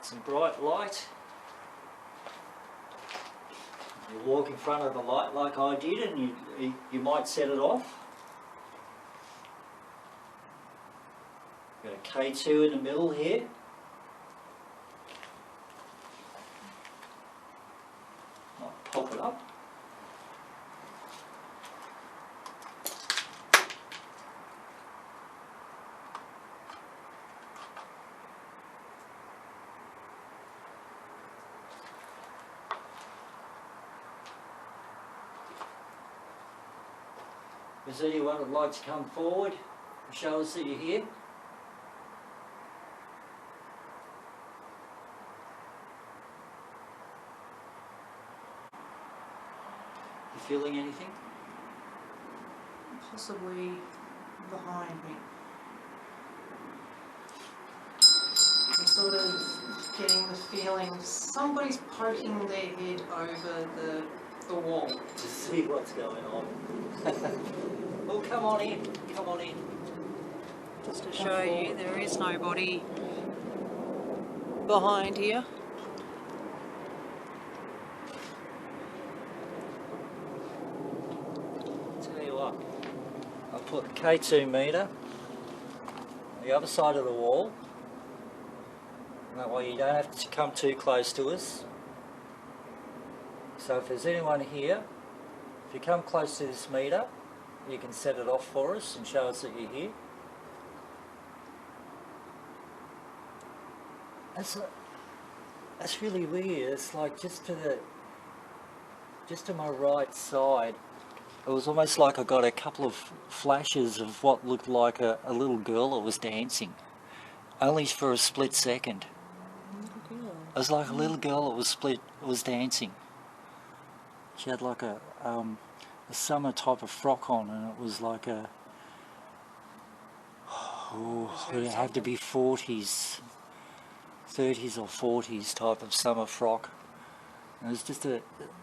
some bright light. You walk in front of the light like I did, and you might set it off. Got a K2 in the middle here. Might pop it up. Is there anyone who'd like to come forward and show us that you're here? You feeling anything? Possibly behind me. I'm sort of getting the feeling somebody's poking their head over the wall. To see what's going on. Well, come on in. Come on in. Just to show you, there is nobody behind here. Tell you what, I'll put a K2 meter on the other side of the wall. That way you don't have to come too close to us. So if there's anyone here, if you come close to this meter, you can set it off for us and show us that you're here. That's really weird. It's like just to my right side. It was almost like I got a couple of flashes of what looked like a little girl that was dancing, only for a split second. It was like a little girl that was dancing. She had like a summer type of frock on, and it was like it would have to be 30s or 40s type of summer frock. And it was just a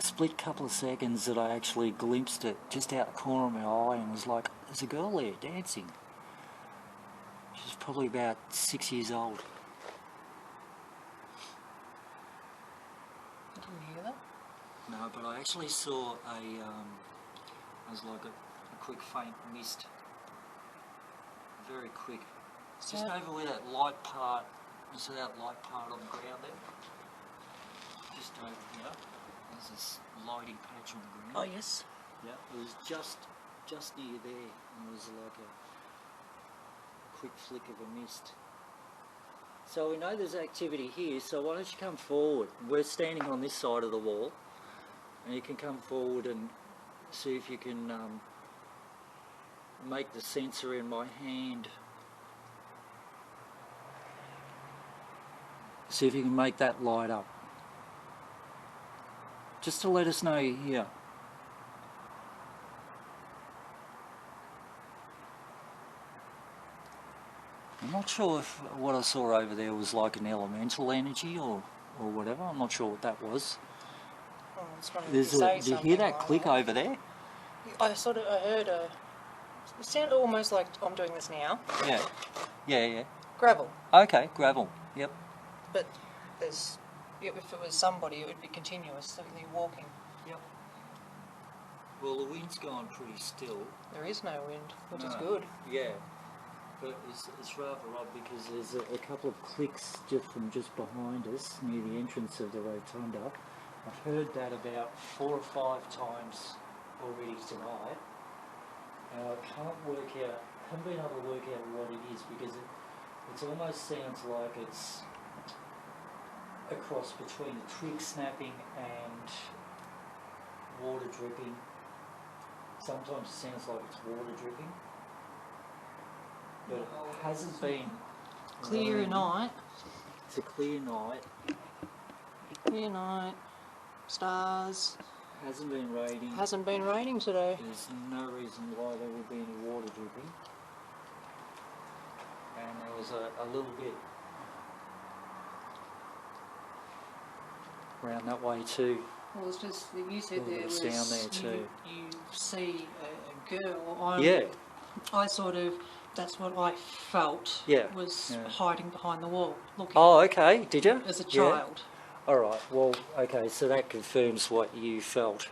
split couple of seconds that I actually glimpsed it just out the corner of my eye, and was like, there's a girl there dancing. She's probably about 6 years old. No, but I actually saw it was like a quick faint mist. Very quick. It's just over where that light part, you see that light part on the ground there? Just over here, there's this lighting patch on the ground. Oh yes. Yeah, it was just near there, and it was like a quick flick of a mist. So we know there's activity here, so why don't you come forward? We're standing on this side of the wall. And you can come forward and see if you can make the sensor in my hand. See if you can make that light up. Just to let us know you're here. I'm not sure if what I saw over there was like an elemental energy or whatever. I'm not sure what that was. Do you hear that click over there? I heard it sounded almost like I'm doing this now. Yeah. Gravel. Okay, gravel, yep. But if it was somebody, it would be continuous, like they're walking. Yep. Well, the wind's gone pretty still. There is no wind, which is good. Yeah, but it's rather odd because there's a couple of clicks from just behind us near the entrance of the Rotunda. I've heard that about 4 or 5 times already tonight, and I haven't been able to work out what it is, because it almost sounds like it's a cross between a twig snapping and water dripping. Sometimes it sounds like it's water dripping, but it hasn't been Clear night. It's a clear night. Clear night. Stars. Hasn't been raining. Hasn't been raining today. There's no reason why there would be any water dripping. And there was a little bit around that way too. Well, it's just that you said there was down there too. You see a girl. Yeah. I sort of That's what I felt. Yeah, Was yeah. hiding behind the wall, looking. Oh, okay. Did you? As a Yeah. child. All right. Well, okay. So that confirms what you felt,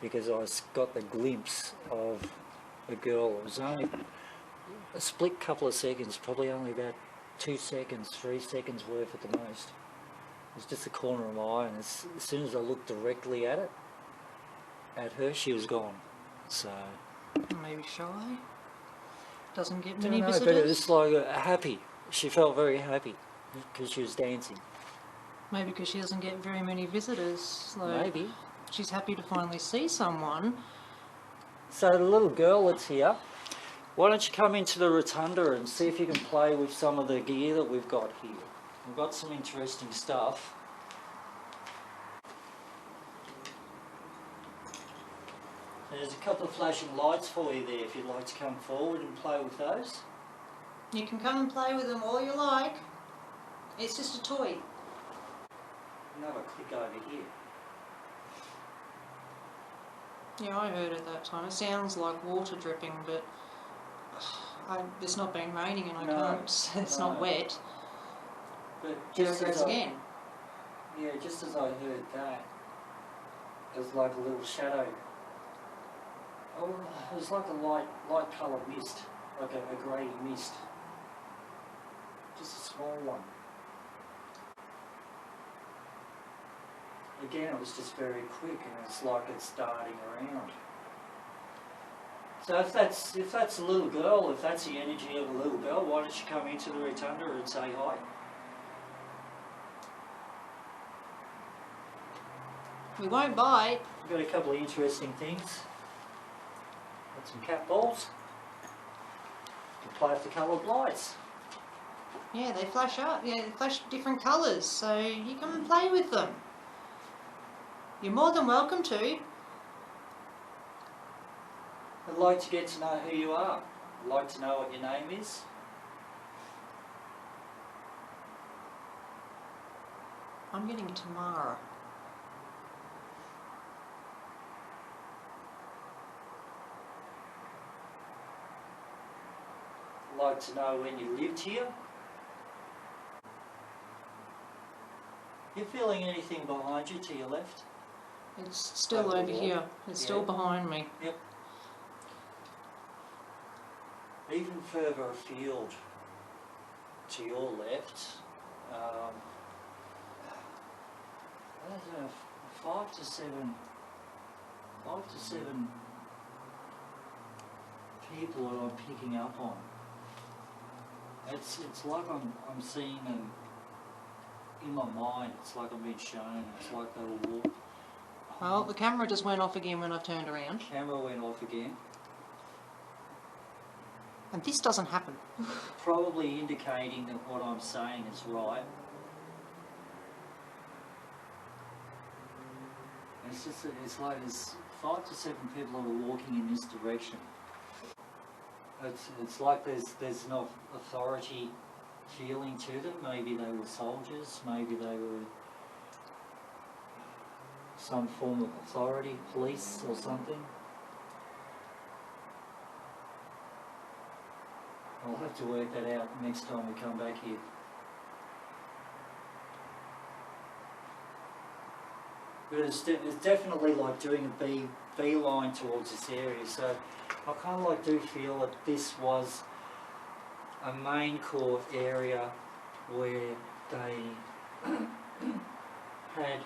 because I got the glimpse of a girl. It was only a split couple of seconds, probably only about 2 seconds, 3 seconds worth at the most. It was just the corner of my eye, and as soon as I looked directly at her, she was gone. So. Maybe shy. Doesn't get I many don't know, visitors. but it was like happy. She felt very happy because she was dancing. Maybe because she doesn't get very many visitors. Like, Maybe. she's happy to finally see someone. So the little girl that's here, why don't you come into the Rotunda and see if you can play with some of the gear that we've got here. We've got some interesting stuff. There's a couple of flashing lights for you there if you'd like to come forward and play with those. You can come and play with them all you like. It's just a toy. Another click over here. Yeah, I heard it that time. It sounds like water dripping, but it's not been raining and I can't. It's not wet. But There just it goes again. Yeah, just as I heard that, it was like a little shadow. Oh, it was like a light coloured mist, like a grey mist. Just a small one. Again, it was just very quick, and it's like it's darting around. So if that's a little girl, if that's the energy of a little girl, why don't you come into the Rotunda and say hi? We won't bite. We've got a couple of interesting things. Got some cat balls. You can play with the coloured lights. Yeah, they flash up. Yeah, they flash different colours, so you come and play with them. You're more than welcome to. I'd like to get to know who you are. I'd like to know what your name is. I'm getting Tamara. I'd like to know when you lived here. You feeling anything behind you to your left? It's still over here. It's still behind me. Yep. Even further afield to your left, there's 5 to 7 people that I'm picking up on. It's like I'm seeing them in my mind. It's like I'm being shown. It's like they will walk. Well, the camera just went off again when I've turned around. Camera went off again. And this doesn't happen. Probably indicating that what I'm saying is right. It's like there's 5 to 7 people that are walking in this direction. It's like there's an authority feeling to them. Maybe they were soldiers, maybe they were some form of authority, police or something. I'll have to work that out next time we come back here. But it's definitely like doing a beeline towards this area, so I kind of do feel that this was a main core area where they had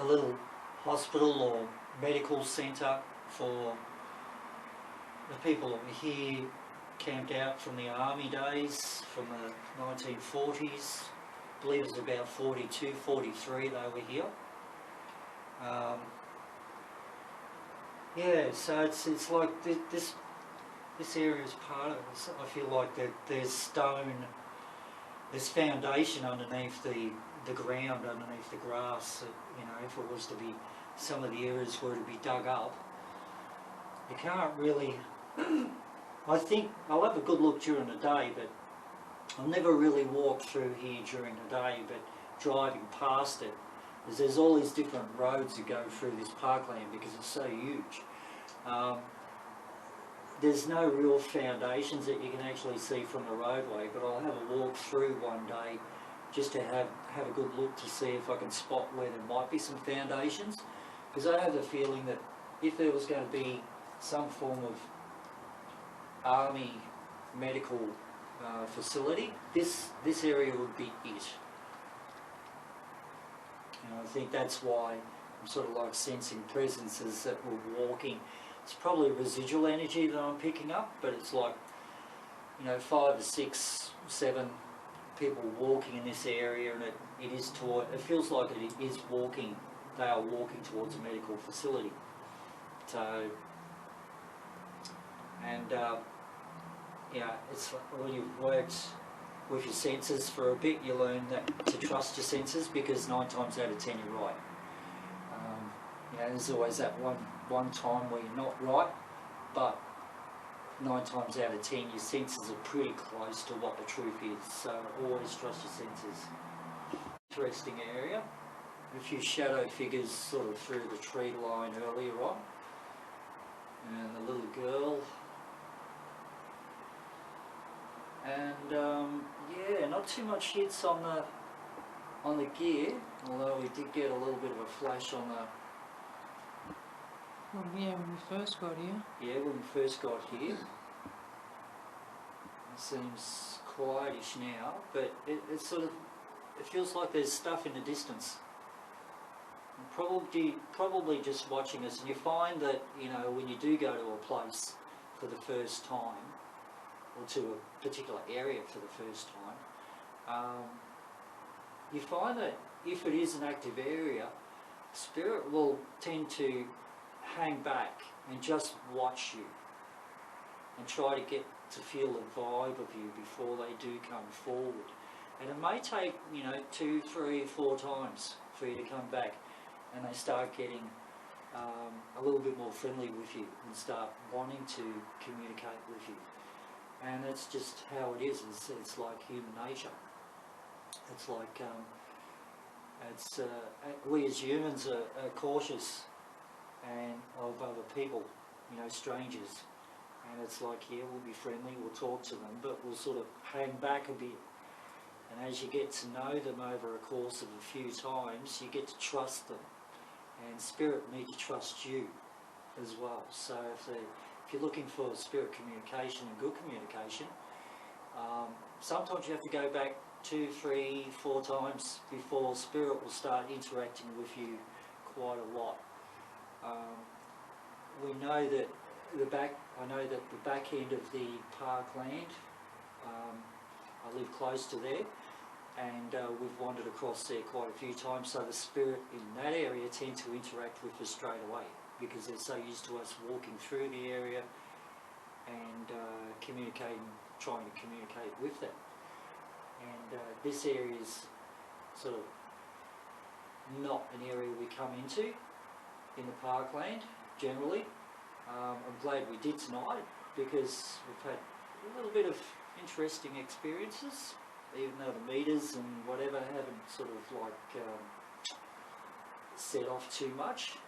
a little hospital or medical centre for the people that were here, camped out from the army days, from the 1940s. I believe it was about 42, 43 they were here. Yeah, so it's like this area is part of it. I feel like that there's stone, there's foundation underneath the ground, underneath the grass. You know, if it was to be, some of the areas were to be dug up, you can't really. I think I'll have a good look during the day, but I'll never really walk through here during the day. But driving past it, there's all these different roads that go through this parkland because it's so huge. there's no real foundations that you can actually see from the roadway, but I'll have a walk through one day just to have a good look to see if I can spot where there might be some foundations, because I have the feeling that if there was going to be some form of army medical facility, this area would be it. And I think that's why I'm sort of like sensing presences that we're walking. It's probably residual energy that I'm picking up, but it's like, you know, 5 or 6, 7 people walking in this area, and it feels like it is walking. They are walking towards a medical facility. So, and yeah, it's like when you've worked with your senses for a bit, you learn that to trust your senses, because 9 times out of 10 you're right. You know, there's always that one time where you're not right, but 9 times out of 10 your senses are pretty close to what the truth is, so always trust your senses. Interesting area. A few shadow figures sort of through the tree line earlier on, and the little girl, and yeah, not too much hits on the gear, although we did get a little bit of a flash on the. Well, yeah, when we first got here. Yeah, when we first got here. It seems quietish now, but it feels like there's stuff in the distance. And probably just watching us, and you find that, you know, when you do go to a place for the first time, or to a particular area for the first time, you find that if it is an active area, spirit will tend to hang back and just watch you and try to get to feel the vibe of you before they do come forward. And it may take, you know, 2, 3, 4 times for you to come back, and they start getting a little bit more friendly with you and start wanting to communicate with you. And that's just how it is. It's like human nature. It's like we as humans are cautious and of other people, you know, strangers. And it's like, yeah, we'll be friendly, we'll talk to them, but we'll sort of hang back a bit. And as you get to know them over a course of a few times, you get to trust them. And spirit need to trust you as well. So if you're looking for spirit communication and good communication, sometimes you have to go back 2, 3, 4 times before spirit will start interacting with you quite a lot. We know that I know that the back end of the parkland, I live close to there, and we've wandered across there quite a few times, so the spirit in that area tend to interact with us straight away, because they're so used to us walking through the area and trying to communicate with them. And this area is sort of not an area we come into in the parkland generally. I'm glad we did tonight, because we've had a little bit of interesting experiences, even though the meters and whatever haven't sort of like set off too much.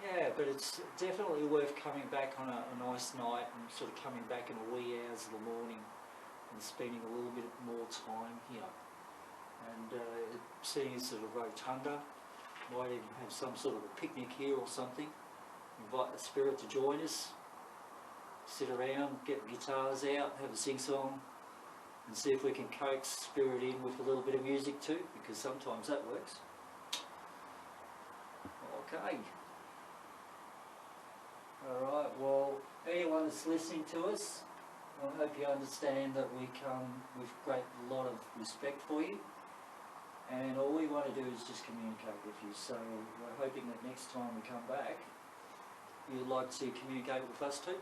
Yeah, but it's definitely worth coming back on a nice night and sort of coming back in the wee hours of the morning and spending a little bit more time here. And seeing as sort of Rotunda, might even have some sort of a picnic here or something. Invite the spirit to join us, sit around, get the guitars out, have a sing-song, and see if we can coax spirit in with a little bit of music too, because sometimes that works. Okay. Alright, well, anyone that's listening to us, I hope you understand that we come with a lot of respect for you, and all we want to do is just communicate with you. So we're hoping that next time we come back, you'd like to communicate with us too.